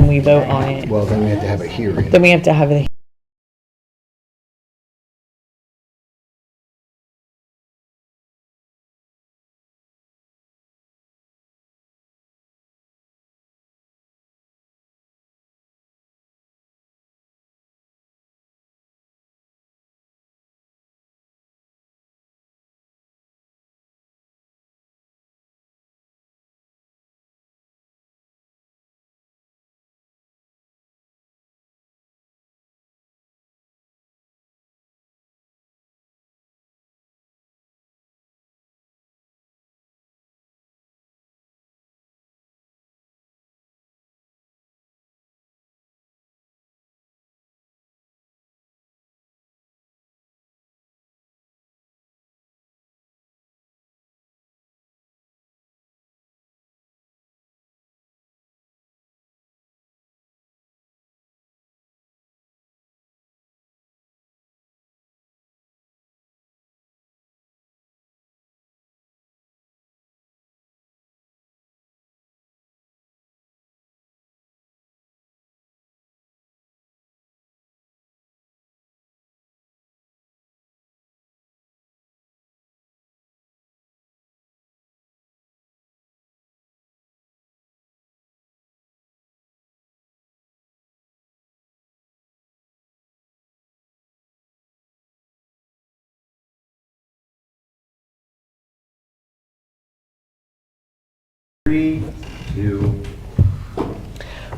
then we vote on it. Well, then we have to have a hearing. Then we have to have a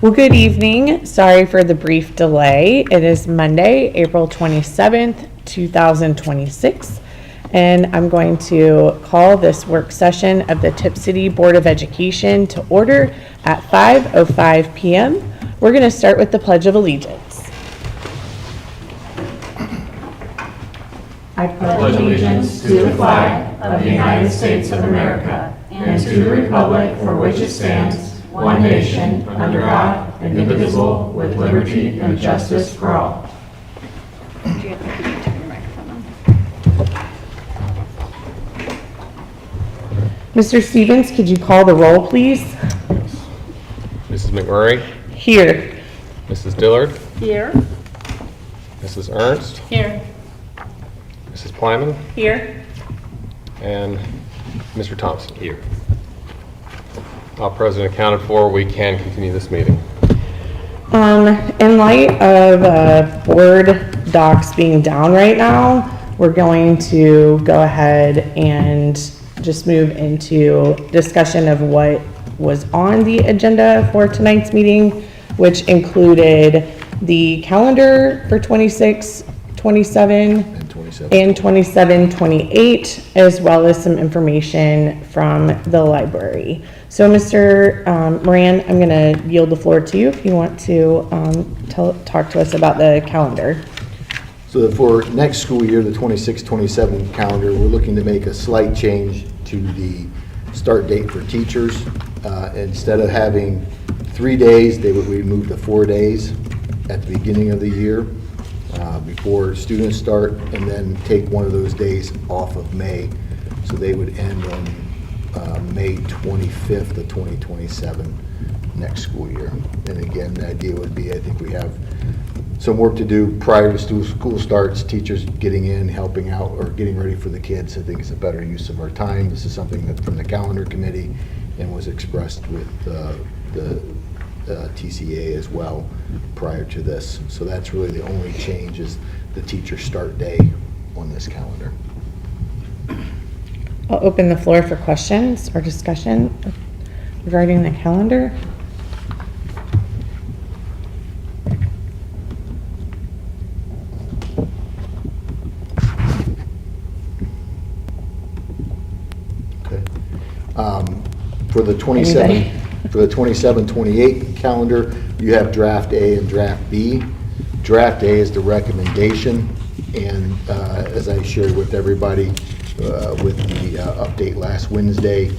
Well, good evening. Sorry for the brief delay. It is Monday, April 27th, 2026, and I'm going to call this work session of the Tipp City Board of Education to order at 5:05 p.m. We're going to start with the Pledge of Allegiance. I pledge allegiance to the flag of the United States of America and to the republic for which it stands, one nation, under God, indivisible, with liberty and justice for all. Mr. Stevens, could you call the roll, please? Mrs. McMurray, Here. Mrs. Dillard, Here. Mrs. Ernst, Here. Mrs. Plyman, Here. and Mr. Thompson. Here. All present accounted for. We can continue this meeting. In light of board docs being down right now, we're going to go ahead and just move into discussion of what was on the agenda for tonight's meeting, which included the calendar for 26, 27, and 27, 28, as well as some information from the library. So Mr. Moran, I'm going to yield the floor to you if you want to talk to us about the calendar. So for next school year, the 26-27 calendar, we're looking to make a slight change to the start date for teachers. Instead of having 3 days, they would remove to 4 days at the beginning of the year before students start, and then take one of those days off of May. So they would end on May 25th of 2027 next school year. And again, the idea would be, I think we have some work to do prior to school starts, teachers getting in, helping out, or getting ready for the kids. I think it's a better use of our time. This is something that from the calendar committee and was expressed with the TCA as well prior to this. So that's really the only change, is the teacher start day on this calendar. I'll open the floor for questions or discussion regarding the calendar. Okay. For the 27-28 calendar, you have draft A and draft B. Draft A is the recommendation, and as I shared with everybody with the update last Wednesday,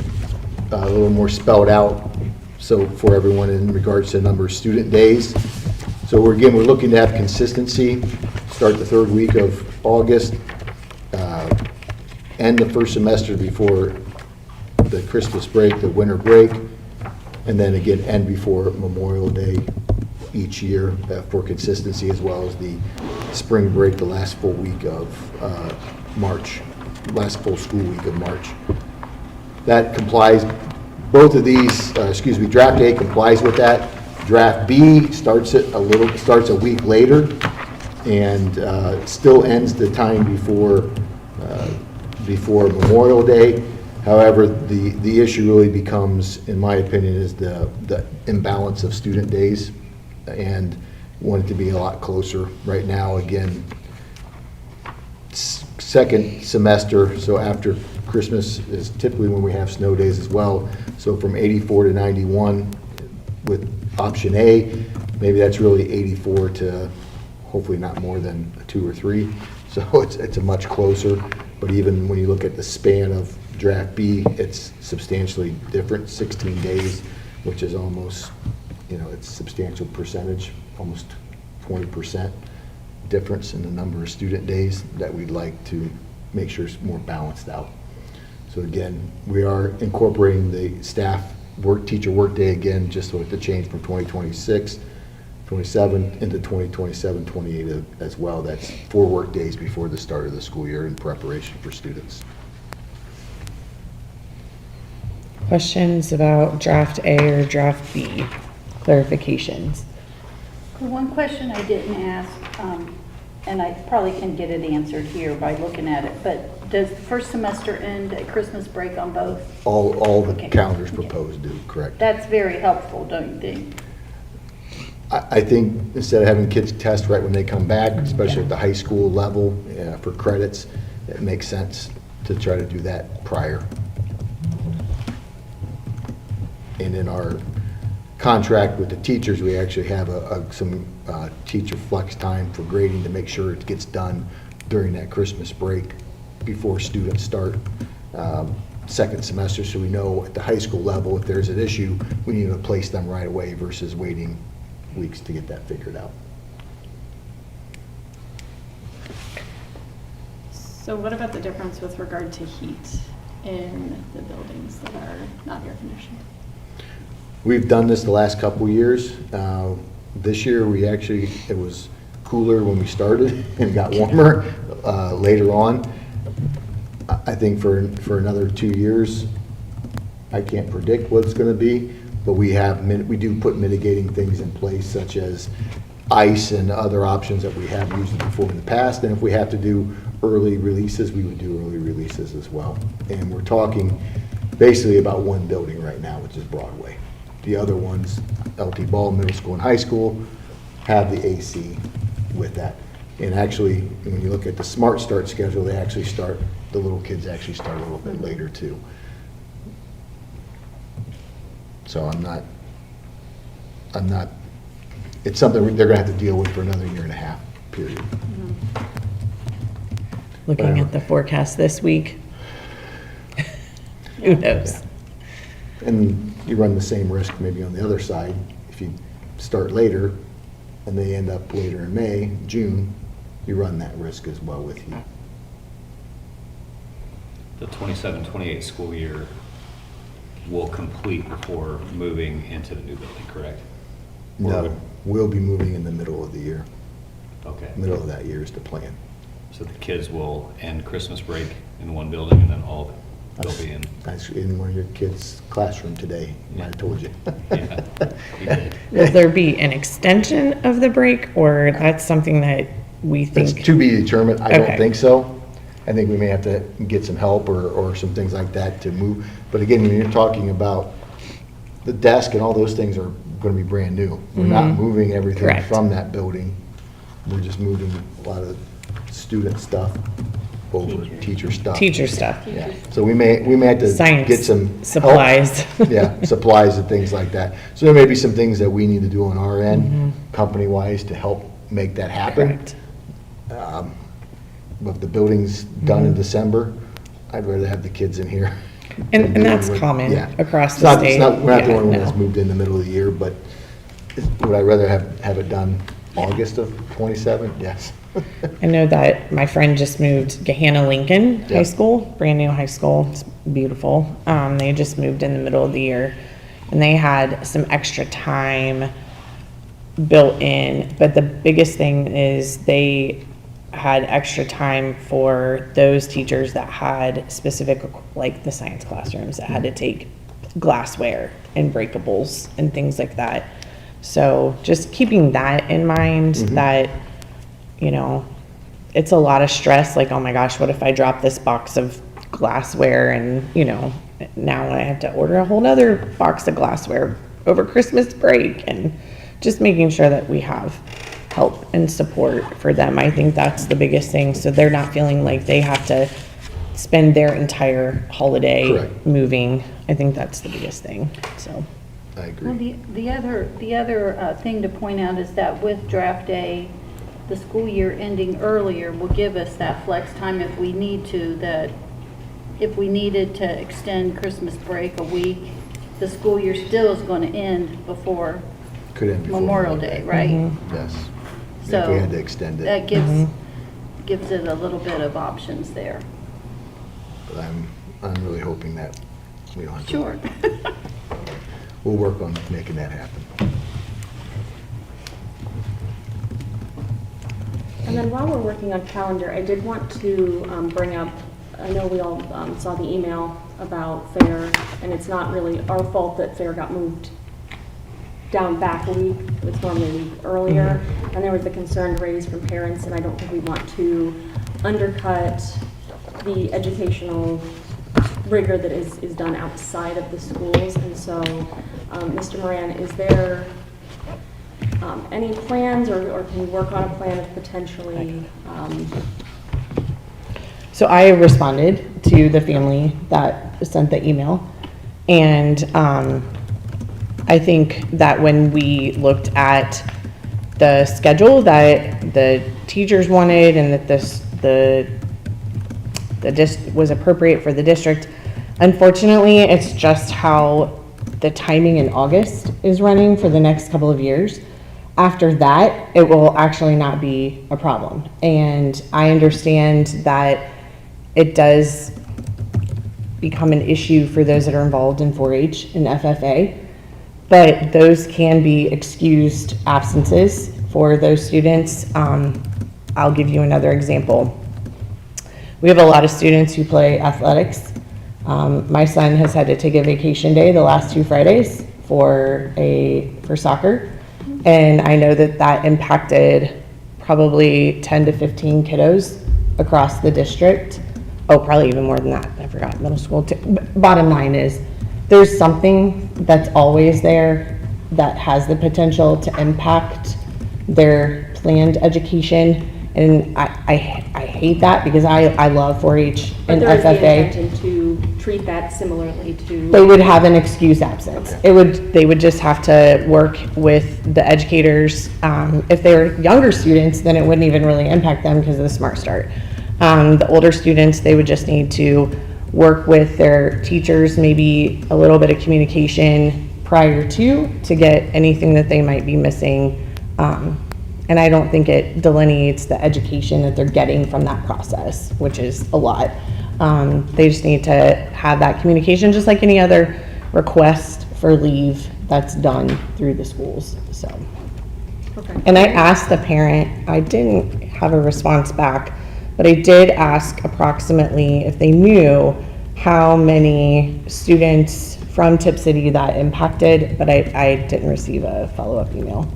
a little more spelled out so for everyone in regards to the number of student days. So we're looking to have consistency, start the third week of August, end the first semester before the Christmas break, the winter break, and then again end before Memorial Day each year for consistency, as well as the spring break, the last full week of March, last full school week of March. That complies, both of these, draft A complies with that. Draft B starts a week later and still ends the time before Memorial Day. However, the issue really becomes, in my opinion, is the imbalance of student days, and want it to be a lot closer. Right now, again, second semester, so after Christmas is typically when we have snow days as well. So from 84 to 91 with option A, maybe that's really 84 to hopefully not more than a 2 or 3. So it's a much closer, but even when you look at the span of draft B, it's substantially different, 16 days, which is almost, it's a substantial percentage, almost 20% difference in the number of student days that we'd like to make sure is more balanced out. So again, we are incorporating the staff teacher workday again, just so it's a change from 2026, 27 into 2027, 28 as well. That's 4 work days before the start of the school year in preparation for students. Questions about draft A or draft B? Clarifications? One question I didn't ask, and I probably can get it answered here by looking at it, but does the first semester end at Christmas break on both? All the Okay. calendars proposed do, correct. That's very helpful, don't you think? I think instead of having kids test right when they come back, especially at the high school level for credits, it makes sense to try to do that prior. And in our contract with the teachers, we actually have some teacher flex time for grading to make sure it gets done during that Christmas break before students start second semester, so we know at the high school level if there's an issue, we need to place them right away versus waiting weeks to get that figured out. So what about the difference with regard to heat in the buildings that are not air conditioned? We've done this the last couple years. This year, it was cooler when we started and got warmer later on. I think for another 2 years, I can't predict what it's going to be, but we do put mitigating things in place, such as ice and other options that we have used before in the past. And if we have to do early releases, we would do early releases as well. And we're talking basically about one building right now, which is Broadway. The other ones, LT Ball, middle school and high school, have the AC with that. And actually, when you look at the Smart Start schedule, the little kids actually start a little bit later too. So I'm not, it's something they're gonna have to deal with for another 1.5 years, period. Looking at the forecast this week, who knows? And you run the same risk maybe on the other side. If you start later and they end up later in May, June, you run that risk as well with you. The 27-28 school year will complete before moving into the new building, correct? No, we'll be moving in the middle of the year. Okay. Middle of that year is the plan. So the kids will end Christmas break in one building and then they'll be in. That's in one of your kids' classroom today, I told you. Yeah, we did. Will there be an extension of the break, or that's something that we It's think? to be determined. I Okay. don't think so. I think we may have to get some help or some things like that to move. But again, when you're talking about the desk and all those things are going to be brand new. We're not moving everything Correct. from that building. We're just moving a lot of student stuff over, teacher stuff. Teacher stuff, Yeah, so we may have to Science get some help. supplies. Yeah, supplies and things like that. So there may be some things that we need to do on our end, company-wise, to help make that happen. Correct. But if the building's done in December, I'd rather have the kids in here. And that's Yeah. common across It's the not- state. we're not the Yeah, only one no. that's moved in the middle of the year, but would I rather have it done August of '27? Yes. I know that my friend just moved Gahanna Lincoln High Yeah. School, brand new high school. It's beautiful. They just moved in the middle of the year. and they had some extra time built in, but the biggest thing is they had extra time for those teachers that had specific, like the science classrooms that had to take glassware and breakables and things like that. So just keeping that in mind, that, you know, it's a lot of stress, like, oh my gosh, what if I drop this box of glassware, and, you know, now I have to order a whole nother box of glassware over Christmas break, and just making sure that we have help and support for them. I think that's the biggest thing, so they're not feeling like they have to spend their entire holiday Correct. moving. I think that's the biggest thing, so. I Well, agree. the other thing to point out is that with draft day, the school year ending earlier will give us that flex time if we need to, that if we needed to extend Christmas break a week, the school year still is going to end before Could end before Memorial Day, right? Yes. If So we had to extend it, that gives it a little bit of options there. but I'm really hoping that we don't have to. Sure. We'll work on making that happen. And then while we're working on calendar, I did want to bring up, I know we all saw the email about fair, and it's not really our fault that fair got moved down back a week. It's normally a week earlier. And there was the concern raised from parents, and I don't think we want to undercut the educational rigor that is done outside of the schools. And so, Mr. Moran, is there any plans, or can you work on a plan of potentially, So I responded to the family that sent the email, and I think that when we looked at the schedule that the teachers wanted, and that the was appropriate for the district, unfortunately, it's just how the timing in August is running for the next couple of years. After that, it will actually not be a problem. And I understand that it does become an issue for those that are involved in 4-H and FFA, but those can be excused absences for those students. I'll give you another example. We have a lot of students who play athletics. My son has had to take a vacation day the last 2 Fridays for soccer. And I know that that impacted probably 10 to 15 kiddos across the district. Oh, probably even more than that. I forgot middle school too. Bottom line is, there's something that's always there that has the potential to impact their planned education. And I hate that, because I love 4-H but and there is the FFA. intention to treat that similarly to? They would have an excused absence. They would just have to work with the educators. If they're younger students, then it wouldn't even really impact them because of the Smart Start. The older students, they would just need to work with their teachers, maybe a little bit of communication prior to get anything that they might be missing. And I don't think it delineates the education that they're getting from that process, which is a lot. They just need to have that communication, just like any other request for leave that's done through the schools, so. Okay. And I asked the parent, I didn't have a response back, but I did ask approximately if they knew how many students from Tipp City that impacted, but I didn't receive a follow-up email.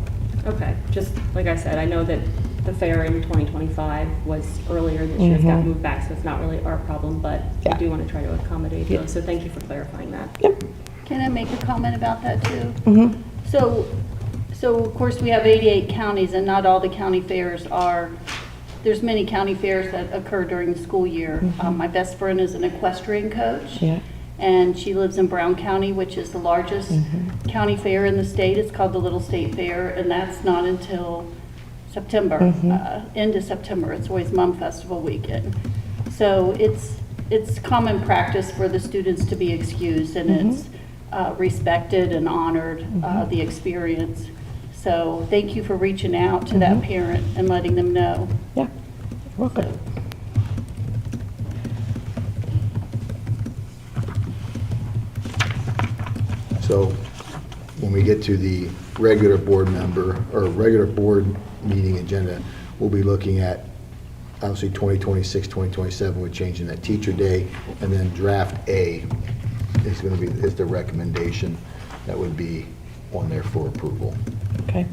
Okay, just like I said, I know that the fair in 2025 was earlier this year, it's got moved back, so it's not really our problem, but Yeah. we do want to try to accommodate those, so thank you for clarifying that. Yep. Can I make a comment about that too? So of course, we have 88 counties, and not all the county fairs are, there's many county fairs that occur during the school year. My best friend is an equestrian coach. Yeah. And she lives in Brown County, which is the largest county fair in the state. It's called the Little State Fair, and that's not until September, end of September. It's always Mum Festival weekend. So it's common practice for the students to be excused, and it's respected and honored, the experience. So thank you for reaching out to that parent and letting them know. Yeah, you're welcome. So when we get to the regular board member, or regular board meeting agenda, we'll be looking at, obviously, 2026, 2027, with changing that teacher day, and then draft A is the recommendation that would be on there for approval. Okay.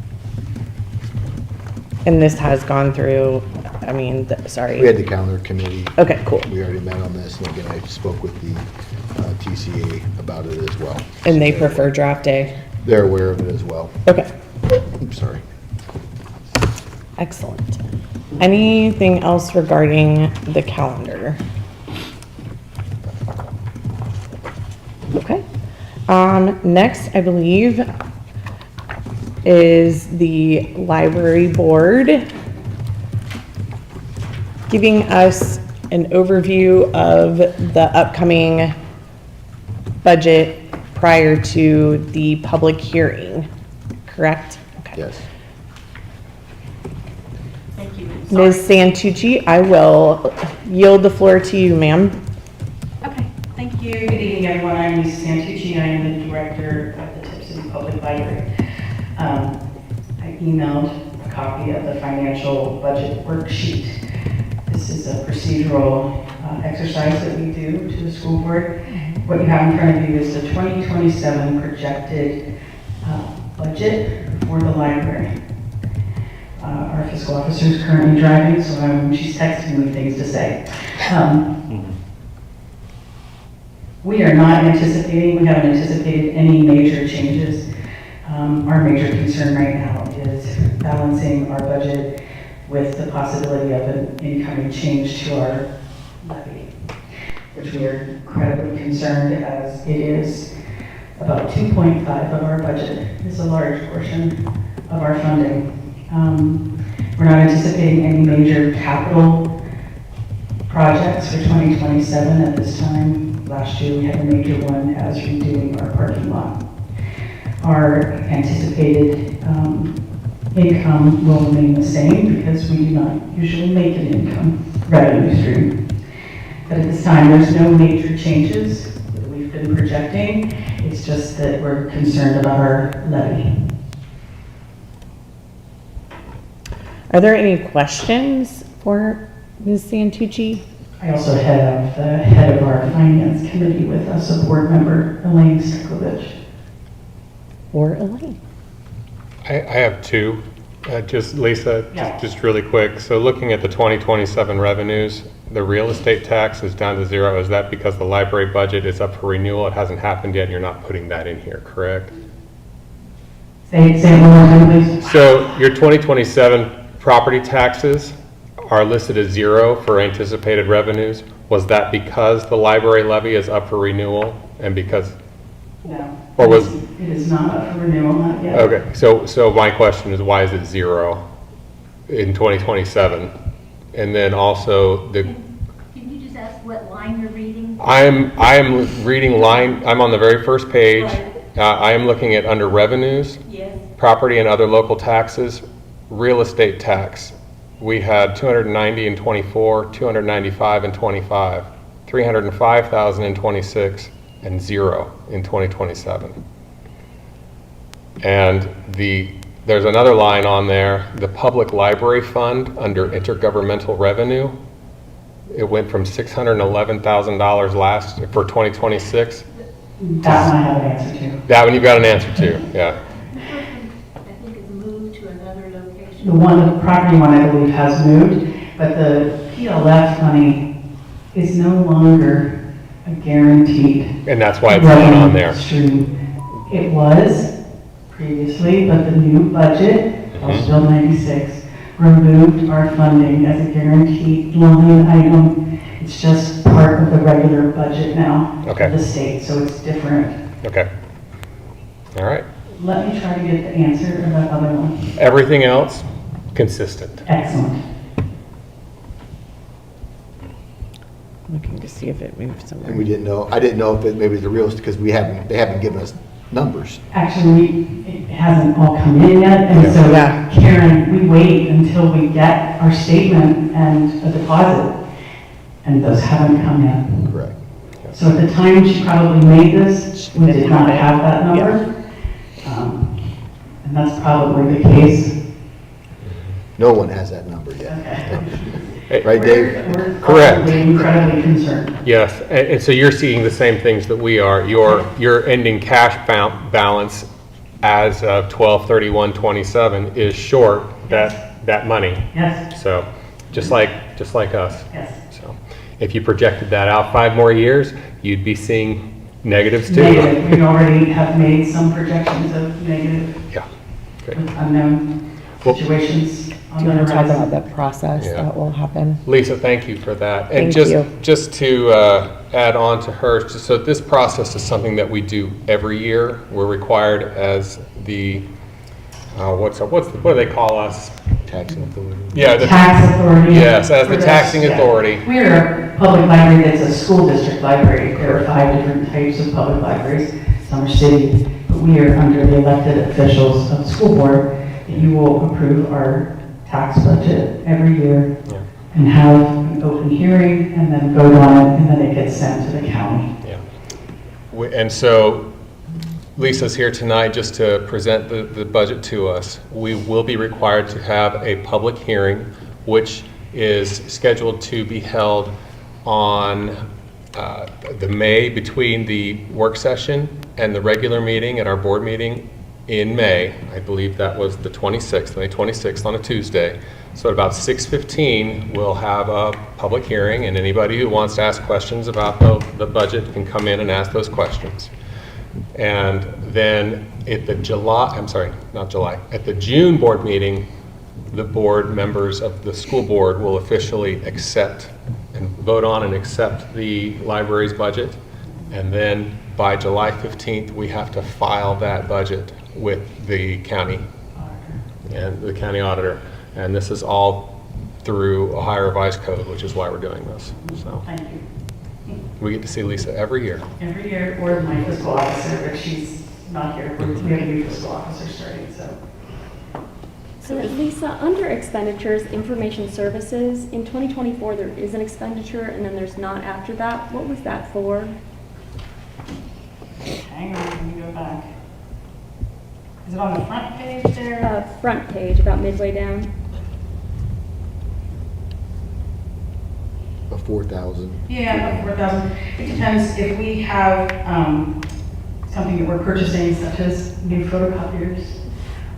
And this has gone through, I mean, sorry. We had the calendar committee. Okay, cool. We already met on this, and again, I spoke with the TCA about it as well. And they prefer draft day? They're aware of it as well. Okay, I'm sorry. excellent. Anything else regarding the calendar? Okay. Next, I believe, is the library board giving us an overview of the upcoming budget prior to the public hearing, correct? Okay. Yes. Thank you. Ms. Santucci, I will yield the floor to you, ma'am. Okay, thank you. Good evening, everyone. I'm Lisa Santucci. I am the director of the Tipp City Public Library. I emailed a copy of the financial budget worksheet. This is a procedural exercise that we do to the school board. What you have in front of you is the 2027 projected budget for the library. Our fiscal officer is currently driving, so she's texting me things to say. We are not anticipating, we haven't anticipated any major changes. Our major concern right now is balancing our budget with the possibility of an incoming change to our levy, which we are incredibly concerned as it is about 2.5 of our budget. It's a large portion of our funding. We're not anticipating any major capital projects for 2027 at this time. Last year we had a major one as redoing our parking lot. Our anticipated income will remain the same because we do not usually make an income revenue stream. But at this time, there's no major changes that we've been projecting. It's just that we're concerned about our levy. Are there any questions for Ms. Santucci? I also have the head of our finance committee with us, a board member, Elaine Stiklovich. Or Elaine? I have two. Just Lisa, Yeah. just really quick. So looking at the 2027 revenues, the real estate tax is down to zero. Is that because the library budget is up for renewal? It hasn't happened yet, and you're not putting that in here, correct? Say it one more time, please. So your 2027 property taxes are listed as zero for anticipated revenues. Was that because the library levy is up for renewal and because, No. or was, It is not up for renewal, not yet. okay, so my question is, why is it zero in 2027? And then also the, Can you just ask what line you're reading? I'm reading line, I'm on the very first page. Right. I am looking at under revenues, Yes. property and other local taxes, real estate tax. We had 290 in 24, 295 in 25, 305,000 in 26, and zero in 2027. And there's another line on there, the public library fund under intergovernmental revenue. It went from $611,000 for 2026. That one I have an answer to. That one you've got an answer to, yeah. I think it's moved to another location. The property one I believe has moved, but the PLF money is no longer a guaranteed And that's why it's not on there. stream. It was previously, but the new budget, House Bill 96, removed our funding as a guaranteed line item. It's just part of the regular budget now Okay. of the state, so it's different. Okay. All right. Let me try to get the answer to that other one. Everything else, consistent. Excellent. Looking to see if it moved And somewhere. we didn't know, I didn't know if it maybe the real, because they haven't given us numbers. Actually, it hasn't all come in yet, and so Yeah. Karen, we wait until we get our statement and a deposit, and those haven't come in. Correct. So at the time she probably made this, we did not have that number. And that's probably the case. No one has that number yet. Okay. Right, Dave? We're Correct. probably incredibly concerned. Yes, and so you're seeing the same things that we are. Your ending cash balance as of 12/31/27 is short that money. Yes, So, just like us. yes. So, if you projected that out 5 more years, you'd be seeing negatives too. Negative. We already have made some projections of negative Yeah. Good. with unknown Well- situations Do on you the want to talk horizon. about the process Yeah. that will happen? Lisa, thank you for that. And Thank you. just to add on to her, so this process is something that we do every year. We're required as the, what do they call us? Taxing authority. Yeah, Tax authority. yes, as the For this, taxing yeah. authority. We're a public library that's a school district library. There are 5 different types of public libraries. Some are city, but we are under the elected officials of the school board. You will approve our tax budget every year Yeah. and have an open hearing and then vote on it, and then it gets sent to the county. Yeah. And so Lisa's here tonight just to present the budget to us. We will be required to have a public hearing, which is scheduled to be held on the May, between the work session and the regular meeting at our board meeting in May. I believe that was the 26th, May 26th on a Tuesday. So at about 6:15, we'll have a public hearing, and anybody who wants to ask questions about the budget can come in and ask those questions. And then at the at the June board meeting, the board members of the school board will officially accept and vote on and accept the library's budget. And then by July 15th, we have to file that budget with the county and the county auditor. And this is all through Ohio Revised Code, which is why we're doing this. So Thank you. we get to see Lisa every year. Every year, or my fiscal officer, but she's not here. We have a new fiscal officer starting, so. So Lisa, under expenditures, information services, in 2024, there is an expenditure and then there's not after that. What was that for? Hang on, let me go back. Is it on the front page there? Front page, about midway down. A 4,000. Yeah, about 4,000. It depends if we have something that we're purchasing, such as new photocopiers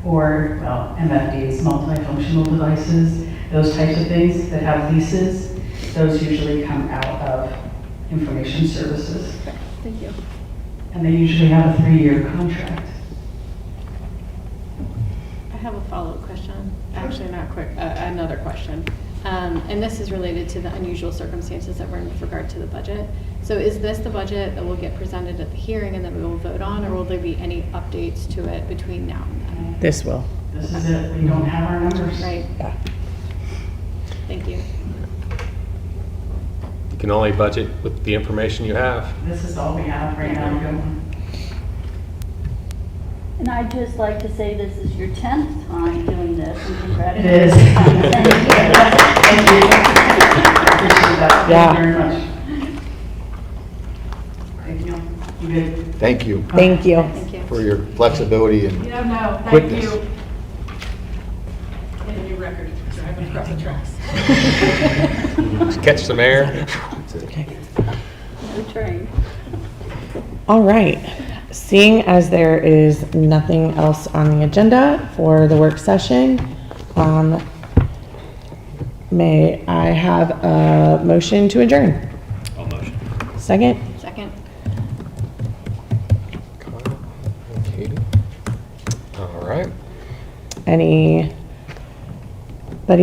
or, well, MFDs, multifunctional devices, those types of things that have leases. Those usually come out of information services. Okay, thank you. And they usually have a 3-year contract. I have a follow-up question. Actually, not quick, another question. And this is related to the unusual circumstances that were in with regard to the budget. So is this the budget that will get presented at the hearing and that we will vote on, or will there be any updates to it between now and then? This will. This is it. We don't have our numbers. Right, Yeah. thank you. You can only budget with the information you have. This is all we have right now going. And I'd just like to say this is your 10th time doing this, and It congratulations. is. Thank you. Appreciate that. Yeah. Thank you very much. Thank you. You good? Thank you Thank you. Thank you. for your flexibility and Yeah, no, thank quickness. you. Get a new record, driving across the tracks. Just catch some air. Okay. No train. All right. Seeing as there is nothing else on the agenda for the work session, may I have a motion to adjourn? I'll motion. Second? Second. Katie. All right. Anybody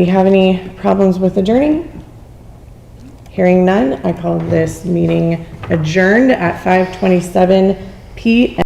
have any problems with adjourning? Hearing none, I call this meeting adjourned at 5:27 p.m.